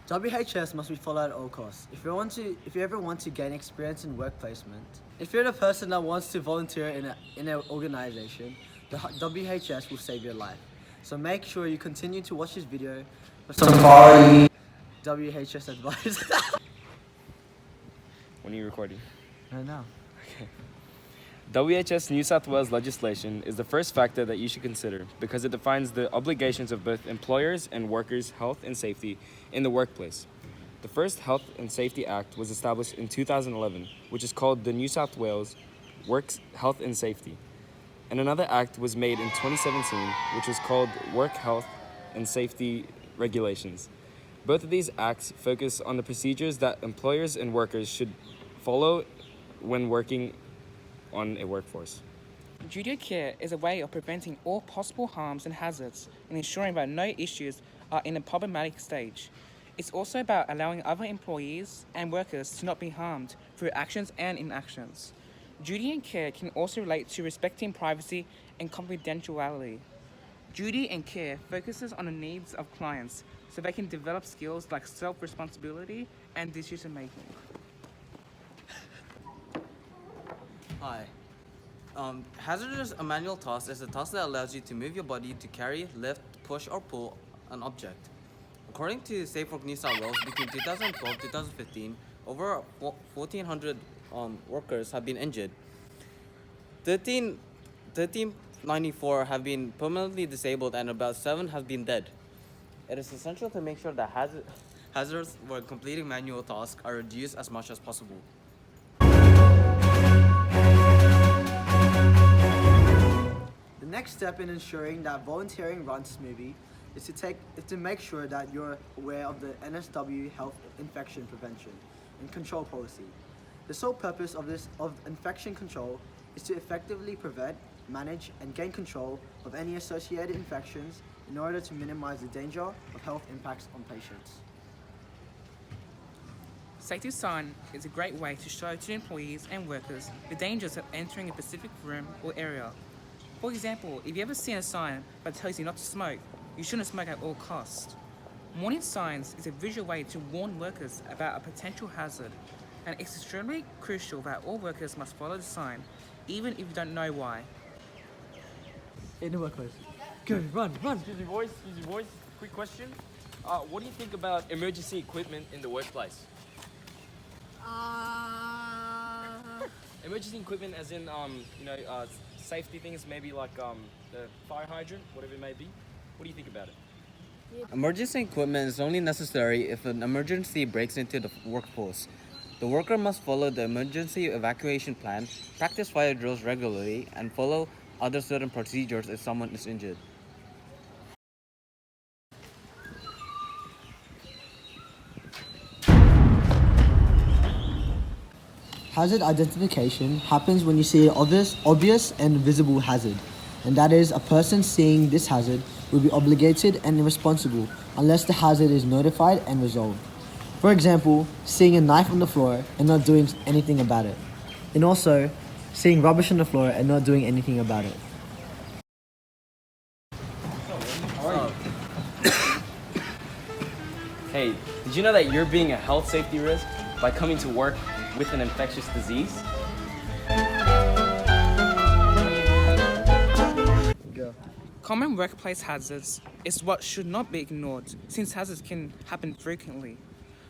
WHS must be followed at all costs. If you ever want to gain experience in work placement, if you're the person that wants to volunteer in an organization, the WHS will save your life. So make sure you continue to watch this video for some WHS advice. When are you recording? Right now. Okay. WHS New South Wales legislation is the first factor that you should consider because it defines the obligations of both employers and workers' health and safety in the workplace. The first Health and Safety Act was established in 2011, which is called the New South Wales Works Health and Safety. And another act was made in 2017, which was called Work Health and Safety Regulations. Both of these acts focus on the procedures that employers and workers should follow when working on a workforce. Duty of care is a way of preventing all possible harms and hazards and ensuring that no issues are in a problematic stage. It's also about allowing other employees and workers to not be harmed through actions and inactions. Duty and care can also relate to respecting privacy and confidentiality. Duty and care focuses on the needs of clients so they can develop skills like self-responsibility and decision-making. Hi. Hazardous manual task is a task that allows you to move your body to carry, lift, push, or pull an object. According to Safe Work New South Wales, between 2012 and 2015, over 1,400 workers have been injured. 1394 have been permanently disabled and about 7 have been dead. It is essential to make sure that hazards when completing manual tasks are reduced as much as possible. The next step in ensuring that volunteering runs smoothly is to make sure that you're aware of the NSW health infection prevention and control policy. The sole purpose of infection control is to effectively prevent, manage, and gain control of any associated infections in order to minimize the danger of health impacts on patients. Safety sign is a great way to show to employees and workers the dangers of entering a specific room or area. For example, if you ever see a sign that tells you not to smoke, you shouldn't smoke at all costs. Warning signs is a visual way to warn workers about a potential hazard, and it's extremely crucial that all workers must follow the sign, even if you don't know why. In the workplace. Go, run! Excuse me, boys. Quick question. What do you think about emergency equipment in the workplace? Emergency equipment as in, safety things, maybe like the fire hydrant, whatever it may be. What do you think about it? Emergency equipment is only necessary if an emergency breaks into the workforce. The worker must follow the emergency evacuation plan, practice fire drills regularly, and follow other certain procedures if someone is injured. Hazard identification happens when you see an obvious and visible hazard, and that is a person seeing this hazard will be obligated and responsible unless the hazard is notified and resolved. For example, seeing a knife on the floor and not doing anything about it, and also seeing rubbish on the floor and not doing anything about it. Hey, did you know that you're being a health safety risk by coming to work with an infectious disease? Go. Common workplace hazards is what should not be ignored, since hazards can happen frequently.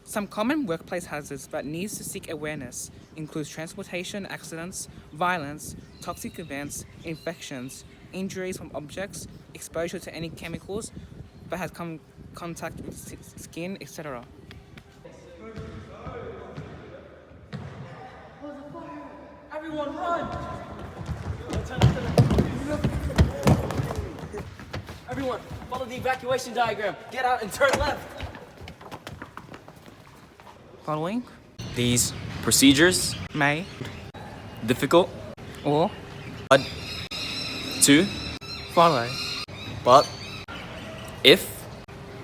Some common workplace hazards that needs to seek awareness include transportation accidents, violence, toxic events, infections, injuries from objects, exposure to any chemicals that has contact with skin, etc. Everyone run! Everyone, follow the evacuation diagram. Get out and turn left. Following These procedures may difficult or to follow But if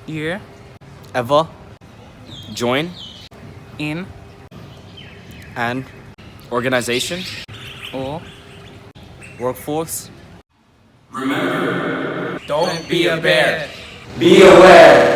you ever join in an organization or workforce, don't be a bear. be aware.